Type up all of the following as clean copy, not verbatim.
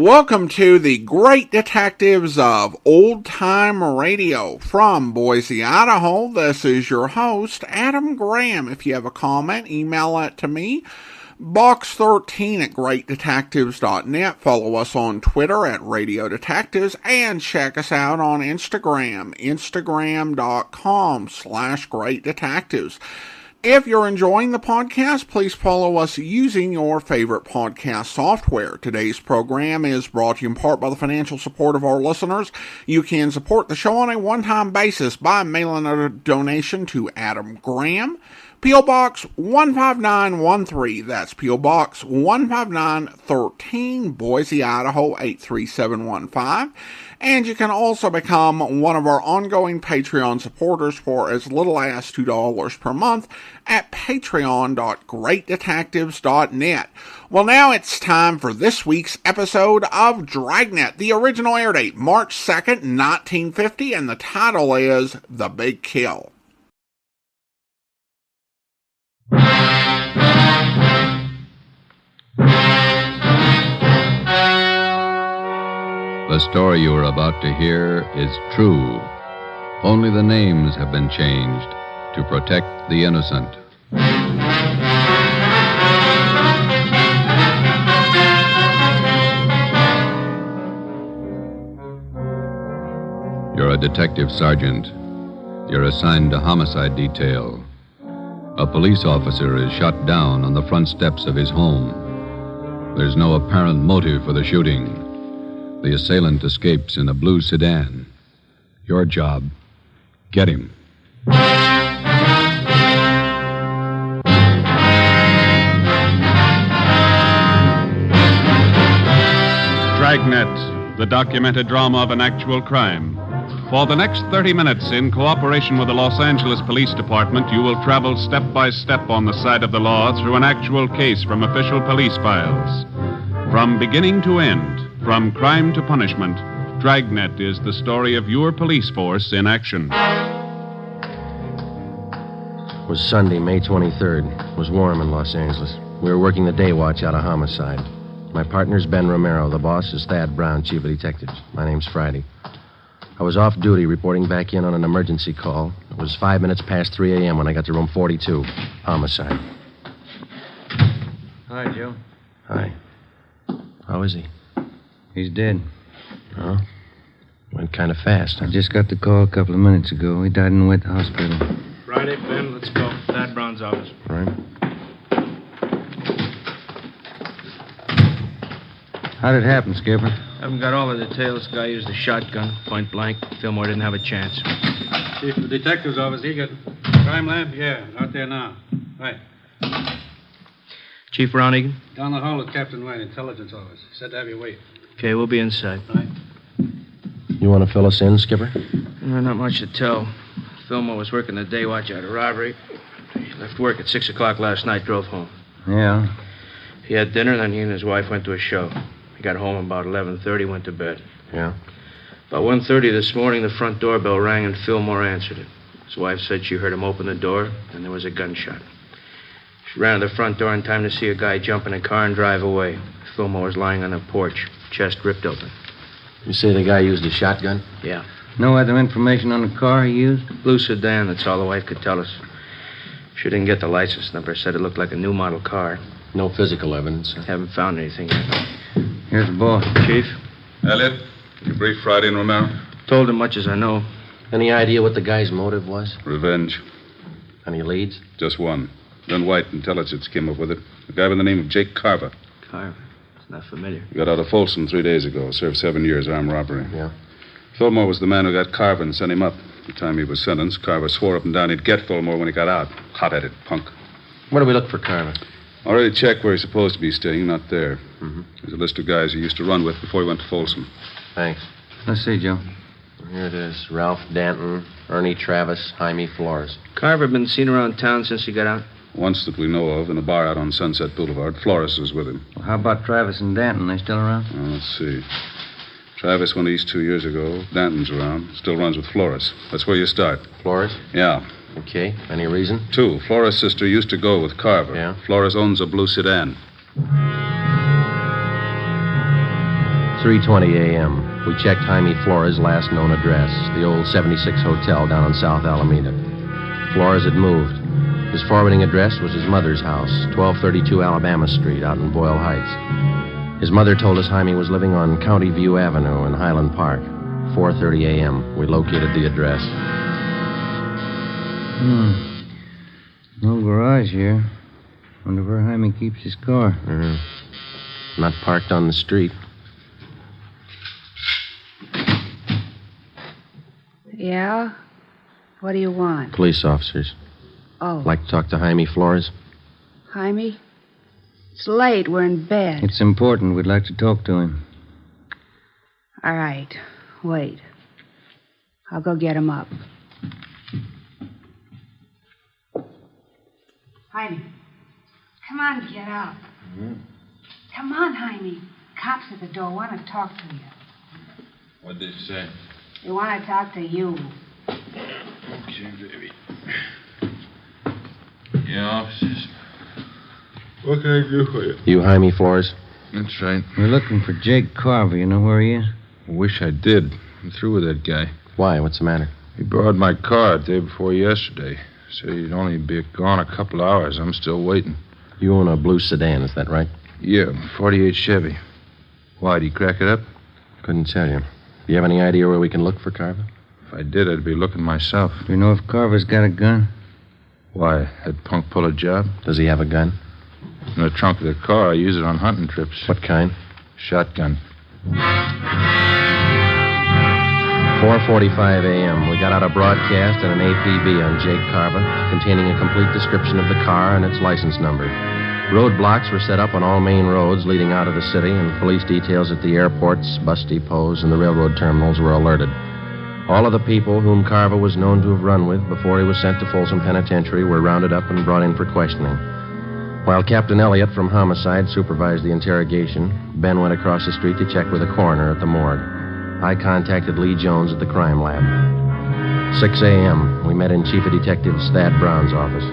Welcome to the Great Detectives of Old Time Radio. From Boise, Idaho, this is your host, Adam Graham. If you have a comment, email it to me, box13 at greatdetectives.net. Follow us on Twitter at Radio Detectives, and check us out on Instagram, instagram.com/greatdetectives. If you're enjoying the podcast, please follow us using your favorite podcast software. Today's program is brought to you in part by the financial support of our listeners. You can support the show on a one-time basis by mailing a donation to Adam Graham, P.O. Box 15913. That's P.O. Box 15913, Boise, Idaho 83715. And you can also become one of our ongoing Patreon supporters for as little as $2 per month at patreon.greatdetectives.net. Well, now it's time for this week's episode of Dragnet. The original air date, March 2nd, 1950, and the title is The Big Kill. The story you are about to hear is true. Only the names have been changed to protect the innocent. You're a detective sergeant. You're assigned to homicide detail. A police officer is shot down on the front steps of his home. There's no apparent motive for the shooting. The assailant escapes in a blue sedan. Your job, get him. Dragnet, the documented drama of an actual crime. For the next 30 minutes, in cooperation with the Los Angeles Police Department, you will travel step by step on the side of the law through an actual case from official police files. From beginning to end, from crime to punishment, Dragnet is the story of your police force in action. It was Sunday, May 23rd. It was warm in Los Angeles. We were working the day watch out of homicide. My partner's Ben Romero. The boss is Thad Brown, chief of detectives. My name's Friday. I was off duty, reporting back in on an emergency call. It was 5 minutes past 3 a.m. when I got to room 42. Homicide. Hi, Joe. Hi. How is he? He's dead. Oh? Went kind of fast, huh? I just got the call a couple of minutes ago. He died in the wet hospital. Friday, Ben, let's go. Thad Brown's office. Right. How did it happen, Skipper? Haven't got all the details. Guy used a shotgun, point blank. Fillmore didn't have a chance. Chief of the detective's office, he got crime lab? Yeah, out there now. Right. Chief Ronigan? Down the hall with Captain White, intelligence office. Said to have you wait. Okay, we'll be inside. Right. You want to fill us in, Skipper? Not much to tell. Fillmore was working the day watch out of robbery. He left work at 6 o'clock last night, drove home. Yeah. He had dinner, then he and his wife went to a show. He got home about 11:30, went to bed. Yeah. About 1:30 this morning, the front doorbell rang and Fillmore answered it. His wife said she heard him open the door, and there was a gunshot. She ran to the front door in time to see a guy jump in a car and drive away. Fillmore was lying on the porch, chest ripped open. You say the guy used a shotgun? Yeah. No other information on the car he used? Blue sedan, that's all the wife could tell us. She didn't get the license number. Said it looked like a new model car. No physical evidence. Haven't found anything yet. Here's the boss. Chief? Elliot, you brief Friday and Romero? Told him much as I know. Any idea what the guy's motive was? Revenge. Any leads? Just one. Then White Intelligence came up with it. A guy by the name of Jake Carver. Carver? It's not familiar. He got out of Folsom 3 days ago. Served 7 years armed robbery. Yeah. Fillmore was the man who got Carver and sent him up. The time he was sentenced, Carver swore up and down he'd get Fillmore when he got out. Hot-headed punk. Where do we look for Carver? Already checked where he's supposed to be staying. Not there. Mm-hmm. There's a list of guys he used to run with before he went to Folsom. Thanks. Let's see, Joe. Here it is. Ralph Danton, Ernie Travis, Jaime Flores. Carver been seen around town since he got out? Once that we know of, in a bar out on Sunset Boulevard. Flores was with him. Well, how about Travis and Danton? They still around? Well, let's see. Travis went east 2 years ago. Danton's around. Still runs with Flores. That's where you start. Flores? Yeah. Okay. Any reason? 2. Flores' sister used to go with Carver. Yeah. Flores owns a blue sedan. 3:20 a.m. We checked Jaime Flores' last known address, the old 76 Hotel down on South Alameda. Flores had moved. His forwarding address was his mother's house, 1232 Alabama Street out in Boyle Heights. His mother told us Jaime was living on County View Avenue in Highland Park. 4:30 a.m. We located the address. No garage here. Wonder where Jaime keeps his car. Not parked on the street. Yeah? What do you want? Police officers. Oh. Like to talk to Jaime Flores? Jaime? It's late. We're in bed. It's important. We'd like to talk to him. All right. Wait. I'll go get him up. Jaime. Come on, get up. Come on, Jaime. Cops at the door want to talk to you. What'd they say? They want to talk to you. Okay, baby. Yeah, officers. What can I do for you? You Jaime Flores? That's right. We're looking for Jake Carver. You know where he is? I wish I did. I'm through with that guy. Why? What's the matter? He borrowed my car the day before yesterday. Said he'd only be gone a couple hours. I'm still waiting. You own a blue sedan, is that right? Yeah, 48 Chevy. Why, did he crack it up? Couldn't tell you. Do you have any idea where we can look for Carver? If I did, I'd be looking myself. Do you know if Carver's got a gun? Why, that punk pull a job? Does he have a gun? In the trunk of the car. I use it on hunting trips. What kind? Shotgun. 4:45 a.m. We got out a broadcast and an APB on Jake Carver, containing a complete description of the car and its license number. Roadblocks were set up on all main roads leading out of the city, and police details at the airports, bus depots, and the railroad terminals were alerted. All of the people whom Carver was known to have run with before he was sent to Folsom Penitentiary were rounded up and brought in for questioning. While Captain Elliott from Homicide supervised the interrogation, Ben went across the street to check with the coroner at the morgue. I contacted Lee Jones at the crime lab. 6 a.m. We met in Chief of Detectives Thad Brown's office.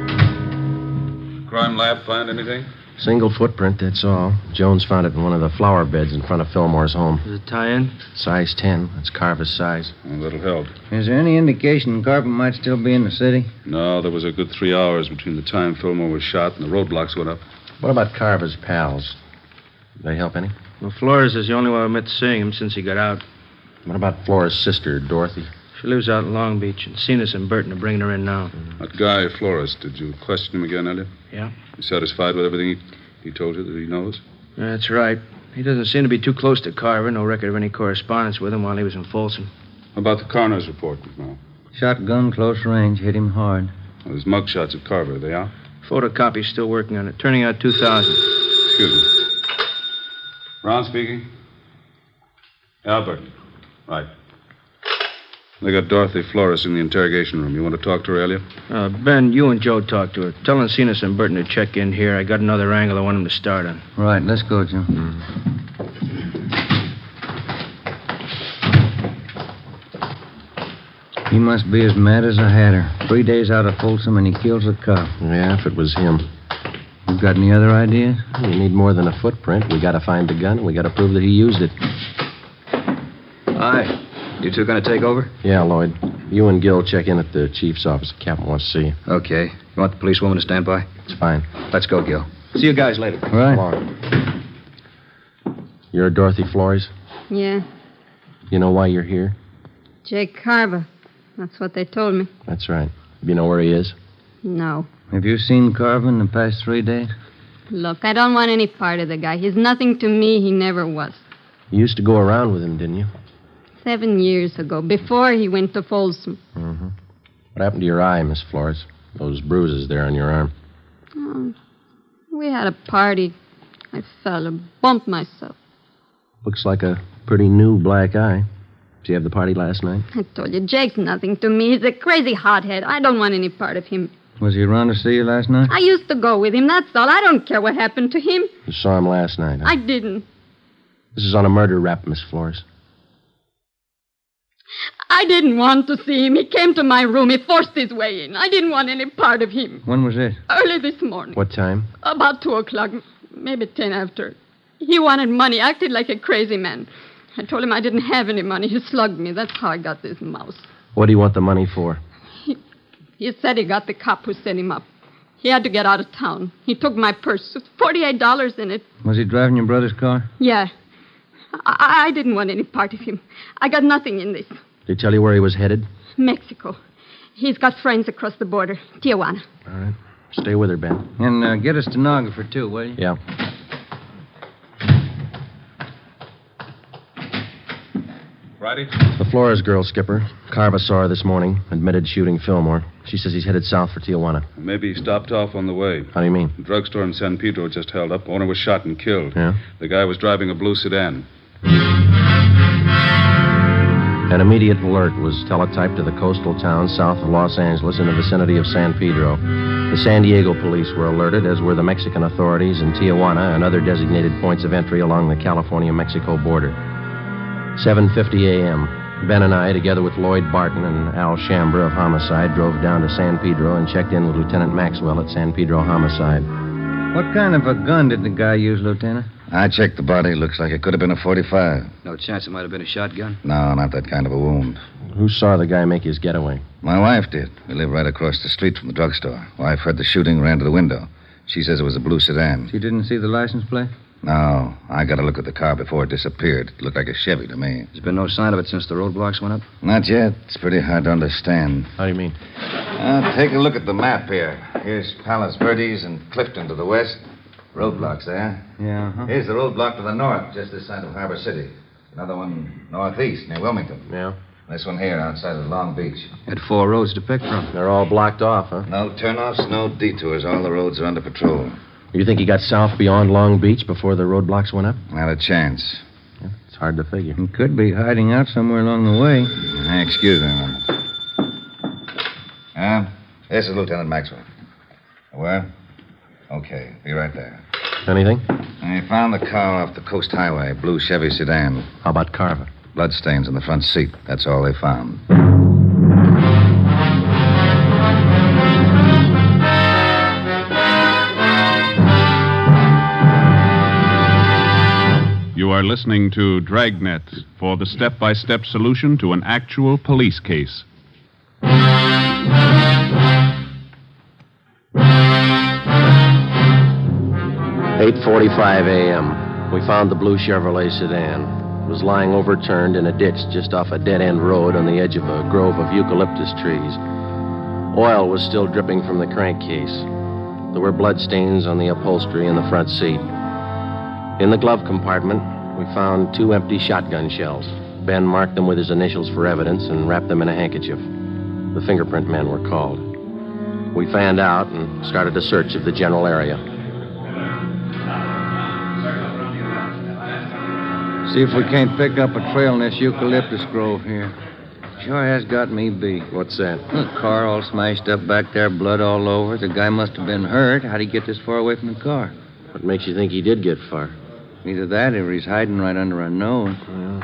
Crime lab find anything? Single footprint, that's all. Jones found it in one of the flower beds in front of Fillmore's home. Does it tie in? Size 10. That's Carver's size. A little help. Is there any indication Carver might still be in the city? No, there was a good 3 hours between the time Fillmore was shot and the roadblocks went up. What about Carver's pals? Did they help any? Well, Flores is the only one who admits seeing him since he got out. What about Flores' sister, Dorothy? She lives out in Long Beach, and Cenas and Burton are bringing her in now. That guy, Flores, did you question him again, Elliot? Yeah. You satisfied with everything he told you that he knows? That's right. He doesn't seem to be too close to Carver. No record of any correspondence with him while he was in Folsom. How about the coroner's report, McMahon? Shotgun, close range, hit him hard. Well, there's mugshots of Carver. Are they out? Photocopy's still working on it. Turning out 2,000. Excuse me. Brown speaking. Albert. Right. They got Dorothy Flores in the interrogation room. You want to talk to her, Elliot? Ben, you and Joe talk to her. Tell Cenas and Burton to check in here. I got another angle I want them to start on. Right, let's go, Joe. He must be as mad as a hatter. 3 days out of Folsom and he kills a cop. Yeah, if it was him. You got any other ideas? We need more than a footprint. We got to find the gun, and we got to prove that he used it. Hi. You two going to take over? Yeah, Lloyd. You and Gil check in at the chief's office. The captain wants to see you. Okay. You want the policewoman to stand by? It's fine. Let's go, Gil. See you guys later. All right. Come on. You're Dorothy Flores? Yeah. You know why you're here? Jake Carver. That's what they told me. That's right. You know where he is? No. Have you seen Carver in the past 3 days? Look, I don't want any part of the guy. He's nothing to me. He never was. You used to go around with him, didn't you? 7 years ago, before he went to Folsom. Mm-hmm. What happened to your eye, Miss Flores? Those bruises there on your arm. Oh, we had a party. I fell and bumped myself. Looks like a pretty new black eye. Did you have the party last night? I told you, Jake's nothing to me. He's a crazy hothead. I don't want any part of him. Was he around to see you last night? I used to go with him, that's all. I don't care what happened to him. You saw him last night, huh? I didn't. This is on a murder rap, Miss Flores. I didn't want to see him. He came to my room. He forced his way in. I didn't want any part of him. When was this? Early this morning. What time? About 2 o'clock, maybe 10 after. He wanted money, acted like a crazy man. I told him I didn't have any money. He slugged me. That's how I got this mouse. What do you want the money for? He said he got the cop who set him up. He had to get out of town. He took my purse. It's $48 in it. Was he driving your brother's car? Yeah. I didn't want any part of him. I got nothing in this. Did he tell you where he was headed? Mexico. He's got friends across the border. Tijuana. All right. Stay with her, Ben. And get a stenographer, too, will you? Yeah. Friday? The Flores girl, Skipper. Carva saw her this morning. Admitted shooting Fillmore. She says he's headed south for Tijuana. Maybe he stopped off on the way. How do you mean? The drugstore in San Pedro just held up. Owner was shot and killed. Yeah? The guy was driving a blue sedan. An immediate alert was teletyped to the coastal town south of Los Angeles in the vicinity of San Pedro. The San Diego police were alerted, as were the Mexican authorities in Tijuana and other designated points of entry along the California-Mexico border. 7:50 a.m. Ben and I, together with Lloyd Barton and Al Shambra of Homicide, drove down to San Pedro and checked in with Lieutenant Maxwell at San Pedro Homicide. What kind of a gun did the guy use, Lieutenant? I checked the body. Looks like it could have been a .45. No chance it might have been a shotgun? No, not that kind of a wound. Who saw the guy make his getaway? My wife did. We live right across the street from the drugstore. Wife heard the shooting, ran to the window. She says it was a blue sedan. She didn't see the license plate? No, I got a look at the car before it disappeared. It looked like a Chevy to me. There's been no sign of it since the roadblocks went up? Not yet. It's pretty hard to understand. How do you mean? Take a look at the map here. Here's Palos Verdes and Clifton to the west. Roadblocks there. Yeah, Here's the roadblock to the north, just this side of Harbor City. Another one northeast, near Wilmington. Yeah? This one here, outside of Long Beach. Had 4 roads to pick from. They're all blocked off, huh? No turnoffs, no detours. All the roads are under patrol. You think he got south beyond Long Beach before the roadblocks went up? Not a chance. Yeah, it's hard to figure. He could be hiding out somewhere along the way. Excuse me a moment. This is Lieutenant Maxwell. Where? Okay, be right there. Anything? I found the car off the Coast Highway, blue Chevy sedan. How about Carver? Bloodstains in the front seat. That's all they found. You are listening to Dragnet for the step-by-step solution to an actual police case. 8:45 a.m. We found the blue Chevrolet sedan. It was lying overturned in a ditch just off a dead-end road on the edge of a grove of eucalyptus trees. Oil was still dripping from the crankcase. There were bloodstains on the upholstery in the front seat. In the glove compartment, we found 2 empty shotgun shells. Ben marked them with his initials for evidence and wrapped them in a handkerchief. The fingerprint men were called. We fanned out and started a search of the general area. See if we can't pick up a trail in this eucalyptus grove here. Sure has got me beat. What's that? The car all smashed up back there, blood all over. The guy must have been hurt. How'd he get this far away from the car? What makes you think he did get far? Either that or he's hiding right under our nose. Well,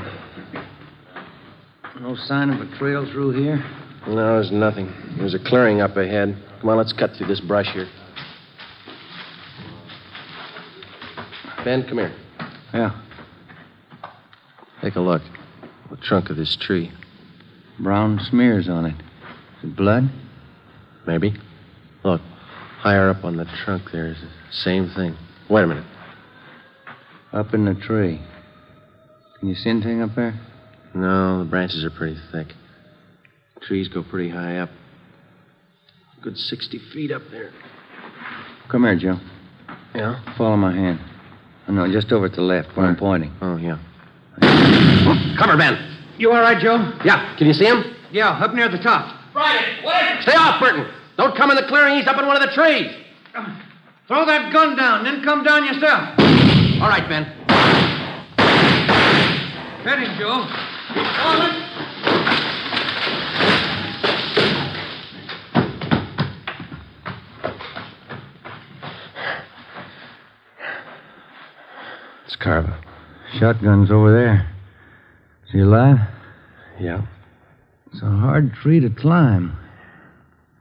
no sign of a trail through here? no, there's nothing. There's a clearing up ahead. Come on, let's cut through this brush here. Ben, come here. Yeah. Take a look. The trunk of this tree. Brown smears on it. Is it blood? Maybe. Look, higher up on the trunk there's the same thing. Wait a minute. Up in the tree. Can you see anything up there? No, the branches are pretty thick. Trees go pretty high up. Good 60 feet up there. Come here, Joe. Yeah? Follow my hand. Oh, no, just over to the left where I'm pointing. Oh, yeah. Come here, Ben. You all right, Joe? Yeah. Can you see him? Yeah, up near the top. Friday, wait! Stay off, Burton. Don't come in the clearing. He's up in one of the trees. Throw that gun down, then come down yourself. All right, Ben. Get him, Joe. Keep falling. It's Carver. Shotgun's over there. Is he alive? Yeah. It's a hard tree to climb.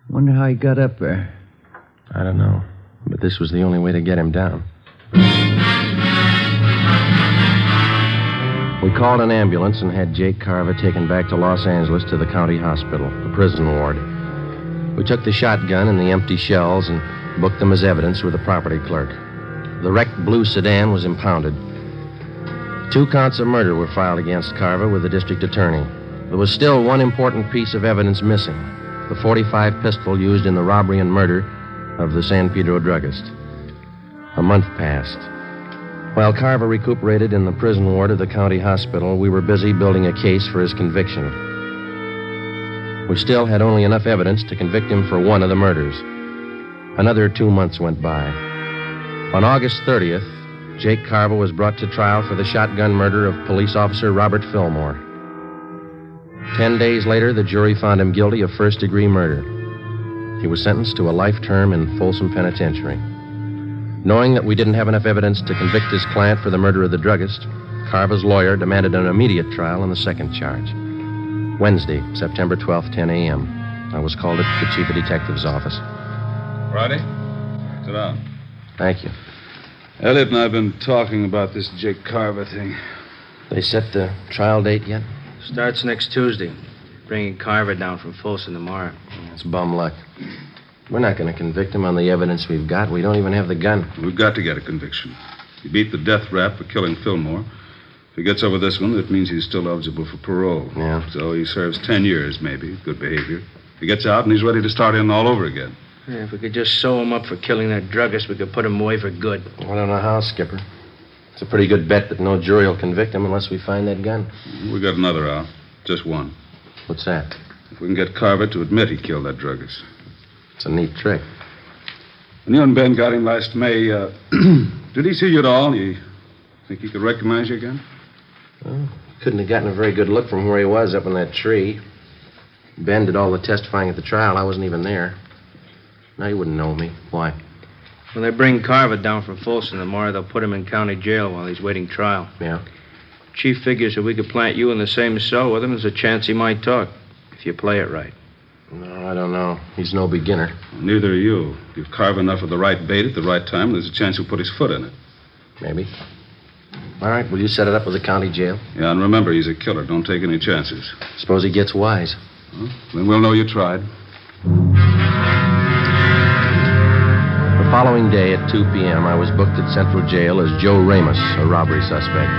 Wonder how he got up there. I don't know. But this was the only way to get him down. We called an ambulance and had Jake Carver taken back to Los Angeles to the county hospital, the prison ward. We took the shotgun and the empty shells and booked them as evidence with the property clerk. The wrecked blue sedan was impounded. 2 counts of murder were filed against Carver with the district attorney. There was still one important piece of evidence missing, the .45 pistol used in the robbery and murder of the San Pedro druggist. A month passed. While Carver recuperated in the prison ward of the county hospital, we were busy building a case for his conviction. We still had only enough evidence to convict him for one of the murders. Another 2 months went by. On August 30th, Jake Carver was brought to trial for the shotgun murder of police officer Robert Fillmore. 10 days later, the jury found him guilty of first-degree murder. He was sentenced to a life term in Folsom Penitentiary. Knowing that we didn't have enough evidence to convict his client for the murder of the druggist, Carver's lawyer demanded an immediate trial on the second charge. Wednesday, September 12th, 10 a.m. I was called at the chief of detective's office. Friday? Sit down. Thank you. Elliot and I have been talking about this Jake Carver thing. They set the trial date yet? Starts next Tuesday. Bringing Carver down from Folsom tomorrow. That's bum luck. We're not going to convict him on the evidence we've got. We don't even have the gun. We've got to get a conviction. He beat the death rap for killing Fillmore. If he gets over this one, it means he's still eligible for parole. Yeah. So he serves 10 years, maybe. Good behavior. He gets out and he's ready to start in all over again. Yeah, if we could just sew him up for killing that druggist, we could put him away for good. I don't know how, Skipper. It's a pretty good bet that no jury will convict him unless we find that gun. We got another out. Just one. What's that? If we can get Carver to admit he killed that druggist. It's a neat trick. When you and Ben got him last May, did he see you at all? You think he could recognize you again? Well, couldn't have gotten a very good look from where he was up in that tree. Ben did all the testifying at the trial. I wasn't even there. No, he wouldn't know me. Why? When they bring Carver down from Folsom tomorrow, they'll put him in county jail while he's waiting trial. Yeah? Chief figures if we could plant you in the same cell with him, there's a chance he might talk, if you play it right. No, I don't know. He's no beginner. Neither are you. Give Carver enough of the right bait at the right time, there's a chance he'll put his foot in it. Maybe. All right, will you set it up with the county jail? Yeah, and remember, he's a killer. Don't take any chances. Suppose he gets wise. Well, then we'll know you tried. The following day at 2 p.m., I was booked at Central Jail as Joe Ramos, a robbery suspect.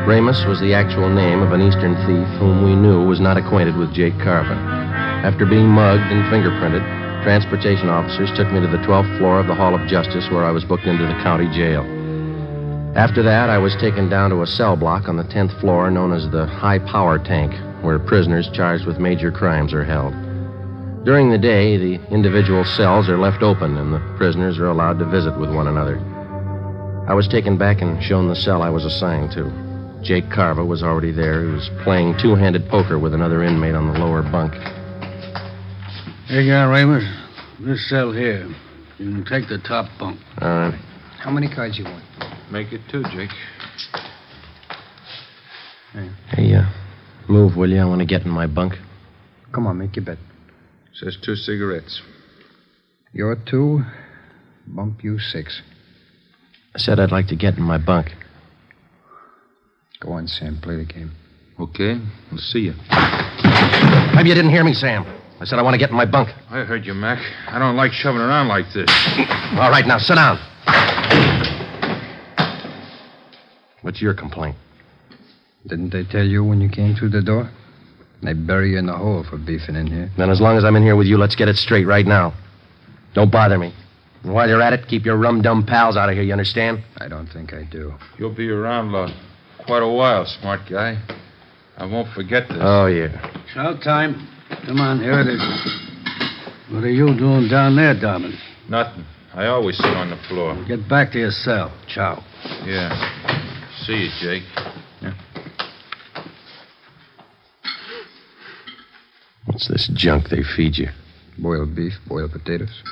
Ramos was the actual name of an Eastern thief whom we knew was not acquainted with Jake Carver. After being mugged and fingerprinted, transportation officers took me to the 12th floor of the Hall of Justice, where I was booked into the county jail. After that, I was taken down to a cell block on the 10th floor known as the High Power Tank, where prisoners charged with major crimes are held. During the day, the individual cells are left open and the prisoners are allowed to visit with one another. I was taken back and shown the cell I was assigned to. Jake Carver was already there. He was playing two-handed poker with another inmate on the lower bunk. Here you are, Ramos. This cell here. You can take the top bunk. All right. How many cards you want? Make it 2, Jake. Hey, move, will you? I want to get in my bunk. Come on, make your bet. Says 2 cigarettes. You're 2, bump you 6. I said I'd like to get in my bunk. Go on, Sam, play the game. Okay, we'll see you. Maybe you didn't hear me, Sam. I said I want to get in my bunk. I heard you, Mac. I don't like shoving around like this. All right, now, sit down. What's your complaint? Didn't they tell you when you came through the door? They bury you in the hole for beefing in here. Then as long as I'm in here with you, let's get it straight right now. Don't bother me. And while you're at it, keep your rum-dum pals out of here, you understand? I don't think I do. You'll be around quite a while, smart guy. I won't forget this. Oh, yeah. Shout time. Come on, here it is. What are you doing down there, Dobbin? Nothing. I always sit on the floor. Get back to your cell. Ciao. Yeah. See you, Jake. Yeah. What's this junk they feed you? Boiled beef, boiled potatoes.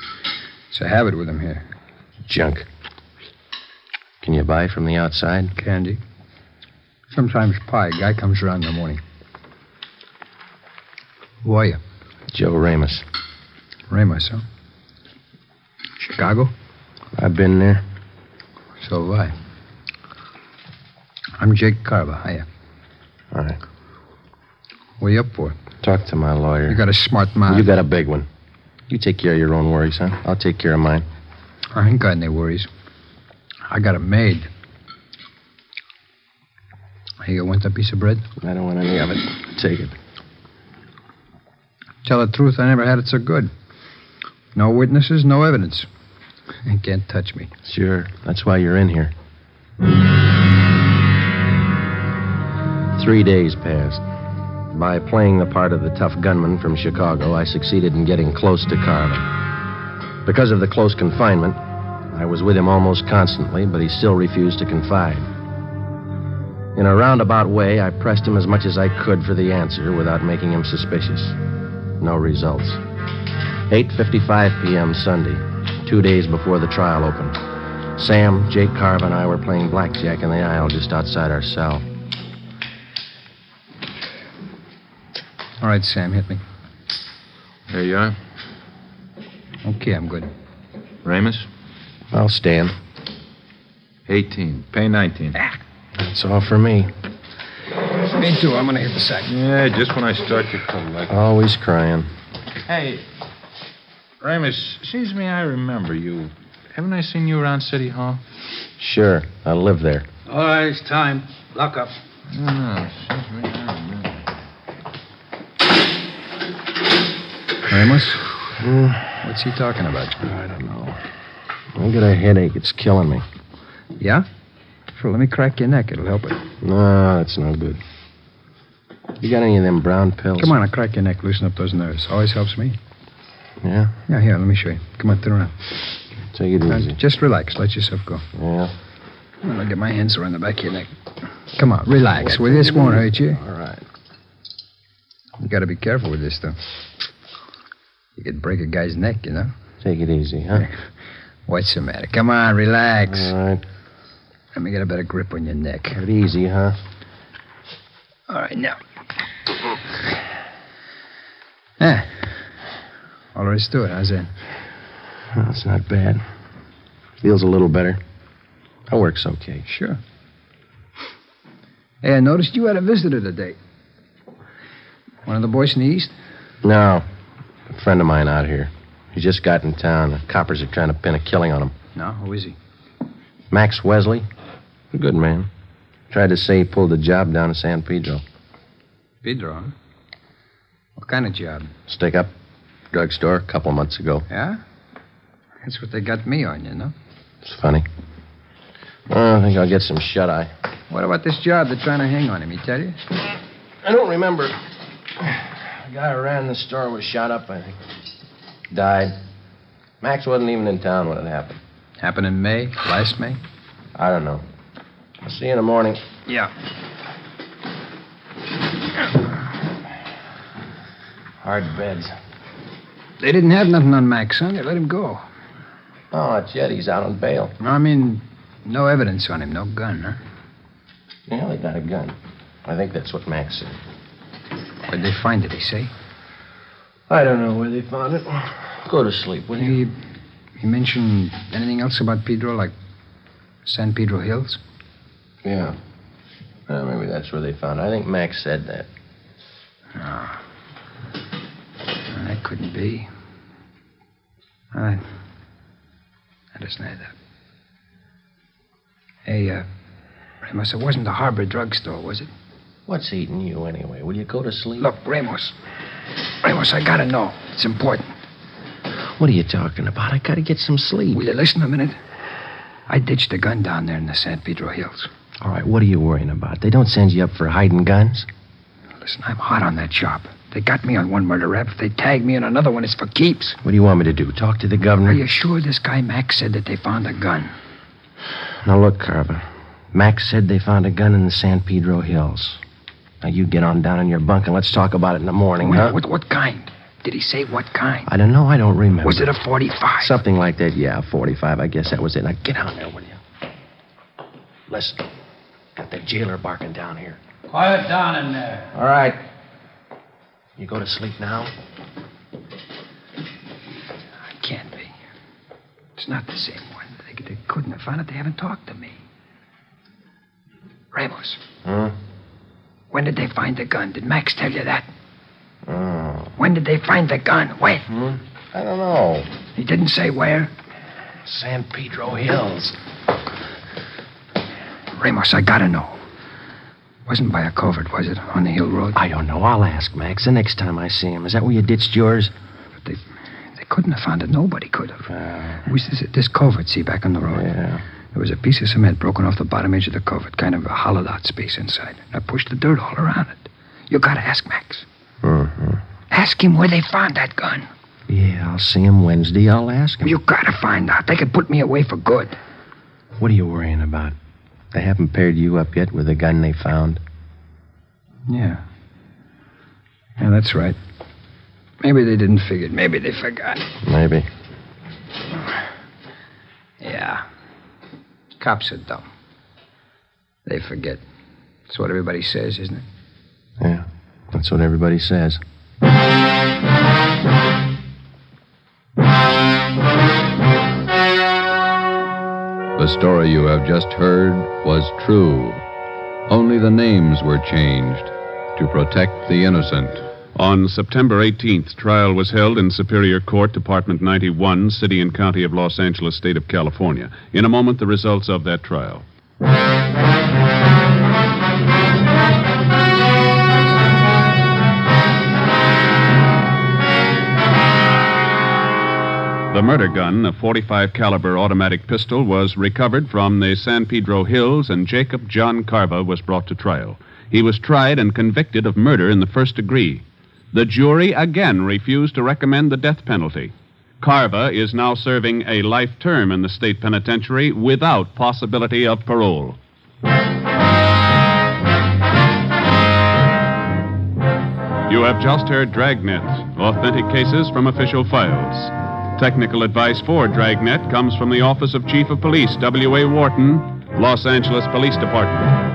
It's a habit with them here. Junk. Can you buy from the outside? Candy. Sometimes pie. Guy comes around in the morning. Who are you? Joe Ramos. Ramos, huh? Chicago? I've been there. So have I. I'm Jake Carver. Hiya. All right. What are you up for? Talk to my lawyer. You got a smart mouth. You got a big one. You take care of your own worries, huh? I'll take care of mine. I ain't got any worries. I got a maid. Hey, you want that piece of bread? I don't want any of it. Take it. Tell the truth, I never had it so good. No witnesses, no evidence. You can't touch me. Sure. That's why you're in here. 3 days passed. By playing the part of the tough gunman from Chicago, I succeeded in getting close to Carver. Because of the close confinement, I was with him almost constantly, but he still refused to confide. In a roundabout way, I pressed him as much as I could for the answer without making him suspicious. No results. 8:55 p.m. Sunday, 2 days before the trial opened. Sam, Jake Carver, and I were playing blackjack in the aisle just outside our cell. All right, Sam, hit me. There you are. Okay, I'm good. Ramus? I'll stand. 18. Pay 19. That's all for me. Me too. I'm going to hit the sack. Yeah, just when I start to collect. Always crying. Hey, Ramus, seems to me I remember you. Haven't I seen you around City Hall? Sure. I live there. All right, it's time. Lock up. No, seems to me I remember. Ramos? What's he talking about? I don't know. I got a headache. It's killing me. Yeah? Sure, let me crack your neck. It'll help it. No, that's no good. You got any of them brown pills? Come on, I'll crack your neck. Loosen up those nerves. Always helps me. Yeah? Yeah, here, let me show you. Come on, turn around. Take it easy. Just relax. Let yourself go. Yeah? I'll get my hands around the back of your neck. Come on, relax. Well, this won't hurt you. All right. You got to be careful with this, though. You could break a guy's neck, you know. Take it easy, huh? What's the matter? Come on, relax. All right. Let me get a better grip on your neck. Take it easy, huh? All right, now. Yeah. All there is to it. How's that? Well, it's not bad. Feels a little better. That works okay. Sure. Hey, I noticed you had a visitor today. One of the boys from the East? No. A friend of mine out here. He just got in town. The coppers are trying to pin a killing on him. No? Who is he? Max Wesley. A good man. Tried to say he pulled a job down in San Pedro. Pedro, huh? What kind of job? Stick up. Drugstore a couple months ago. Yeah? That's what they got me on, you know? It's funny. I think I'll get some shut-eye. What about this job they're trying to hang on him, he tell you? I don't remember. The guy who ran the store was shot up, I think. Died. Max wasn't even in town when it happened. Happened in May? Last May? I don't know. I'll see you in the morning. Yeah. Hard beds. They didn't have nothing on Max, huh? They let him go. Oh, not yet. He's out on bail. No, I mean, no evidence on him. No gun, huh? Yeah, they got a gun. I think that's what Max said. Where'd they find it, he say? I don't know where they found it. Go to sleep, will you? He mentioned anything else about Pedro, like San Pedro Hills? Yeah. Well, maybe that's where they found it. I think Max said that. No. That couldn't be. All right. I just know that. Hey, Ramos, it wasn't the Harbor drugstore, was it? What's eating you, anyway? Will you go to sleep? Look, Ramos. Ramos, I gotta know. It's important. What are you talking about? I gotta get some sleep. Will you listen a minute? I ditched a gun down there in the San Pedro Hills. All right, what are you worrying about? They don't send you up for hiding guns? Listen, I'm hot on that job. They got me on one murder rap. If they tag me in another one, it's for keeps. What do you want me to do? Talk to the governor? Are you sure this guy Max said that they found a gun? Now, look, Carver. Max said they found a gun in the San Pedro Hills. Now, you get on down in your bunk and let's talk about it in the morning, huh? What kind? Did he say what kind? I don't know. I don't remember. Was it a 45? Something like that, yeah, 45. I guess that was it. Now, get on there, will you? Listen. Got that jailer barking down here. Quiet down in there. All right. You go to sleep now? It can't be. It's not the same one. They couldn't have found it. They haven't talked to me. Ramos. Huh? When did they find the gun? Did Max tell you that? Oh. When did they find the gun? Where? I don't know. He didn't say where? San Pedro Hills. Ramos, I gotta know. Wasn't by a covert, was it? On the hill road? I don't know. I'll ask Max the next time I see him. Is that where you ditched yours? But they couldn't have found it. Nobody could have. This covert, see, back on the road. Yeah. There was a piece of cement broken off the bottom edge of the covert, kind of a hollowed-out space inside. And I pushed the dirt all around it. You gotta ask Max. Mm-hmm. Ask him where they found that gun. Yeah, I'll see him Wednesday. I'll ask him. You gotta find out. They could put me away for good. What are you worrying about? They haven't paired you up yet with the gun they found? Yeah. Yeah, that's right. Maybe they didn't figure it. Maybe they forgot. Maybe. Yeah. Cops are dumb. They forget. That's what everybody says, isn't it? Yeah, that's what everybody says. The story you have just heard was true. Only the names were changed to protect the innocent. On September 18th, trial was held in Superior Court, Department 91, City and County of Los Angeles, State of California. In a moment, the results of that trial. The murder gun, a .45 caliber automatic pistol, was recovered from the San Pedro Hills, and Jacob John Carva was brought to trial. He was tried and convicted of murder in the first degree. The jury again refused to recommend the death penalty. Carva is now serving a life term in the state penitentiary without possibility of parole. You have just heard Dragnet, authentic cases from official files. Technical advice for Dragnet comes from the Office of Chief of Police, W.A. Wharton, Los Angeles Police Department.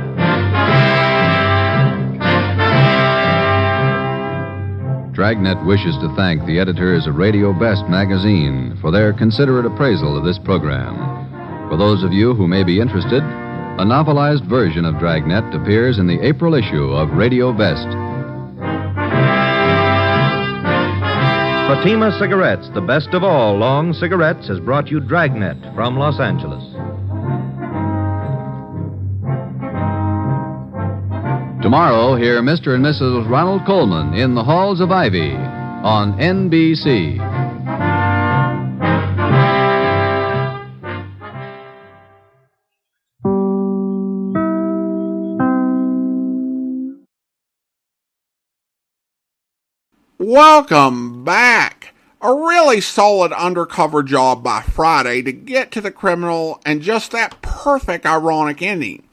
Dragnet wishes to thank the editors of Radio Best magazine for their considerate appraisal of this program. For those of you who may be interested, a novelized version of Dragnet appears in the April issue of Radio Best. Fatima Cigarettes, the best of all long cigarettes, has brought you Dragnet from Los Angeles. Tomorrow, hear Mr. and Mrs. Ronald Coleman in the Halls of Ivy on NBC. Welcome back. A really solid undercover job by Friday to get to the criminal and just that perfect ironic ending.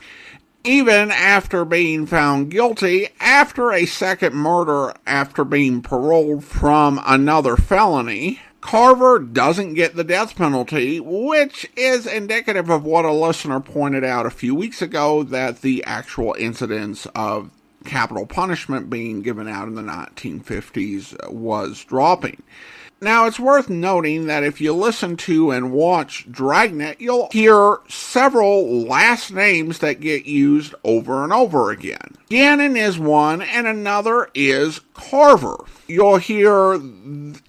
Even after being found guilty after a second murder after being paroled from another felony, Carver doesn't get the death penalty, which is indicative of what a listener pointed out a few weeks ago, that the actual incidence of capital punishment being given out in the 1950s was dropping. Now, it's worth noting that if you listen to and watch Dragnet, you'll hear several last names that get used over and over again. Gannon is one, and another is Carver. You'll hear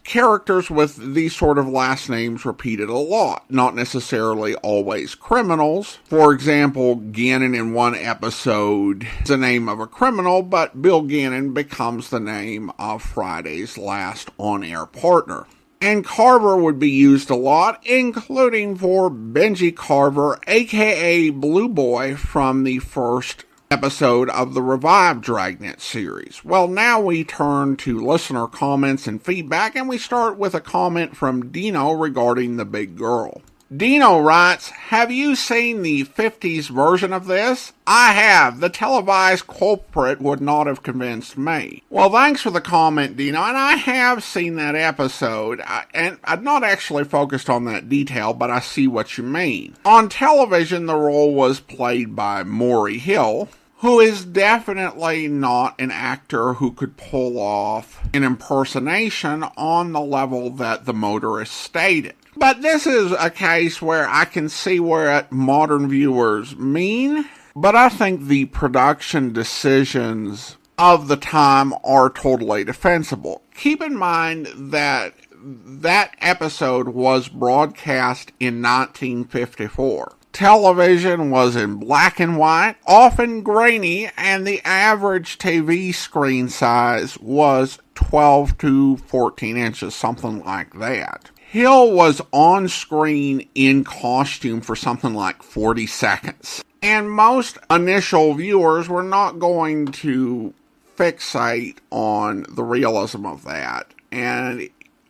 characters with these sort of last names repeated a lot, not necessarily always criminals. For example, Gannon in one episode is the name of a criminal, but Bill Gannon becomes the name of Friday's last on-air partner. And Carver would be used a lot, including for Benji Carver, a.k.a. Blue Boy, from the first episode of the revived Dragnet series. Well, now we turn to listener comments and feedback, and we start with a comment from Dino regarding the big girl. Dino writes, "Have you seen the 50s version of this? I have. The televised culprit would not have convinced me." Well, thanks for the comment, Dino, and I have seen that episode, and I've not actually focused on that detail, but I see what you mean. On television, the role was played by Maury Hill, who is definitely not an actor who could pull off an impersonation on the level that the motorist stated. But this is a case where I can see what modern viewers mean, but I think the production decisions of the time are totally defensible. Keep in mind that that episode was broadcast in 1954. Television was in black and white, often grainy, and the average TV screen size was 12 to 14 inches, something like that. Hill was on screen in costume for something like 40 seconds. And most initial viewers were not going to fixate on the realism of that. And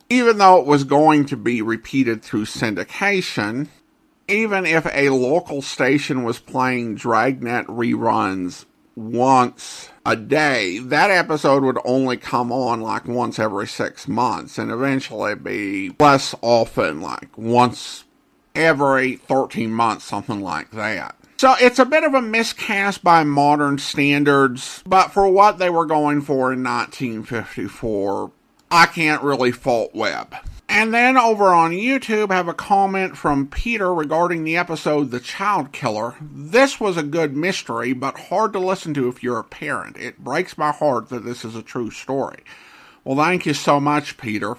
even though it was going to be repeated through syndication, even if a local station was playing Dragnet reruns once a day, that episode would only come on like once every 6 months, and eventually be less often, like once every 13 months, something like that. So it's a bit of a miscast by modern standards, but for what they were going for in 1954, I can't really fault Webb. And then over on YouTube, have a comment from Peter regarding the episode The Child Killer. This was a good mystery, but hard to listen to if you're a parent. It breaks my heart that this is a true story. Well, thank you so much, Peter.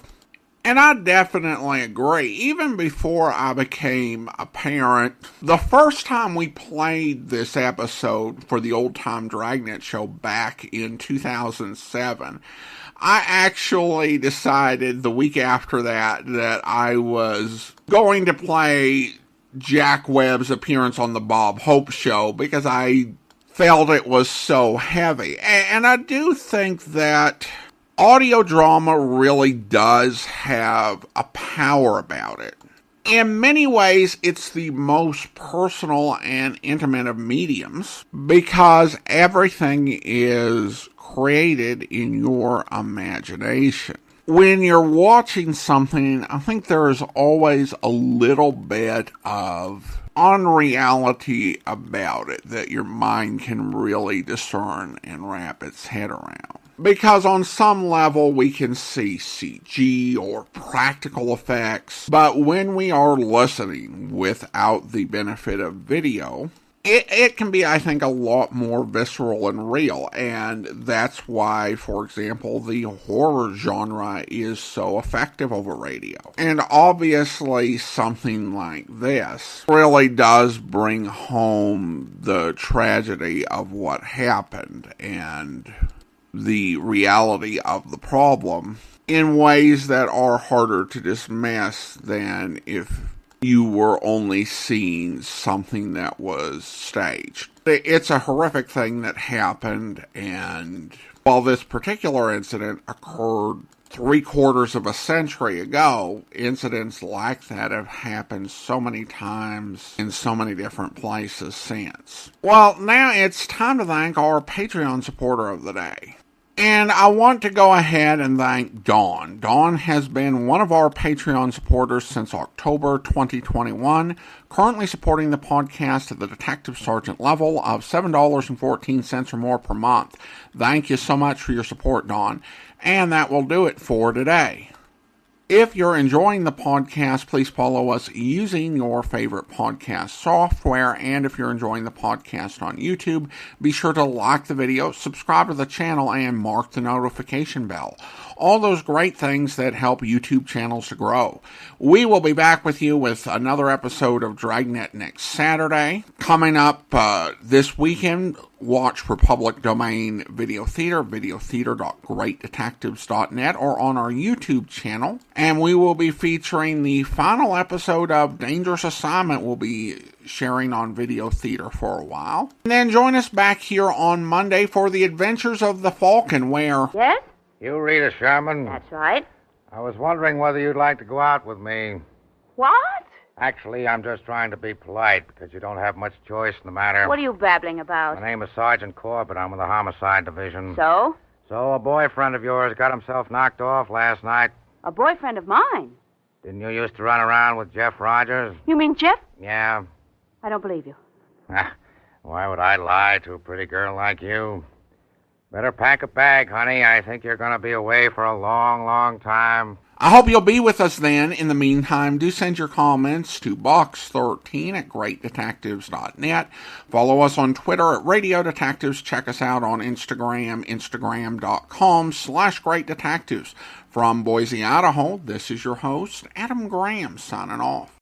And I definitely agree. Even before I became a parent, the first time we played this episode for the Old Time Dragnet show back in 2007, I actually decided the week after that I was going to play Jack Webb's appearance on the Bob Hope show because I felt it was so heavy. And I do think that audio drama really does have a power about it. In many ways, it's the most personal and intimate of mediums because everything is created in your imagination. When you're watching something, I think there is always a little bit of unreality about it that your mind can really discern and wrap its head around. Because on some level we can see CG or practical effects, but when we are listening without the benefit of video, it can be, I think, a lot more visceral and real, and that's why, for example, the horror genre is so effective over radio. And obviously, something like this really does bring home the tragedy of what happened and the reality of the problem in ways that are harder to dismiss than if you were only seeing something that was staged. It's a horrific thing that happened, and while this particular incident occurred 3/4 of a century ago, incidents like that have happened so many times in so many different places since. Well, now it's time to thank our Patreon supporter of the day. And I want to go ahead and thank Dawn. Dawn has been one of our Patreon supporters since October 2021, currently supporting the podcast at the Detective Sergeant level of $7.14 or more per month. Thank you so much for your support, Dawn. And that will do it for today. If you're enjoying the podcast, please follow us using your favorite podcast software. And if you're enjoying the podcast on YouTube, be sure to like the video, subscribe to the channel, and mark the notification bell. All those great things that help YouTube channels to grow. We will be back with you with another episode of Dragnet next Saturday. Coming up this weekend, watch Republic Domain Video Theater, videotheater.greatdetectives.net, or on our YouTube channel. And we will be featuring the final episode of Dangerous Assignment we'll be sharing on Video Theater for a while. And then join us back here on Monday for the Adventures of the Falcon, where... Yes? You, Rita Sherman? That's right. I was wondering whether you'd like to go out with me. What? Actually, I'm just trying to be polite because you don't have much choice in the matter. What are you babbling about? My name is Sergeant Corbett. I'm with the Homicide Division. So? So a boyfriend of yours got himself knocked off last night. A boyfriend of mine? Didn't you used to run around with Jeff Rogers? You mean Jeff? Yeah. I don't believe you. Why would I lie to a pretty girl like you? Better pack a bag, honey. I think you're going to be away for a long, long time. I hope you'll be with us then. In the meantime, do send your comments to box13@greatdetectives.net. Follow us on Twitter at Radio Detectives. Check us out on Instagram, instagram.com/greatdetectives. From Boise, Idaho, this is your host, Adam Graham, signing off.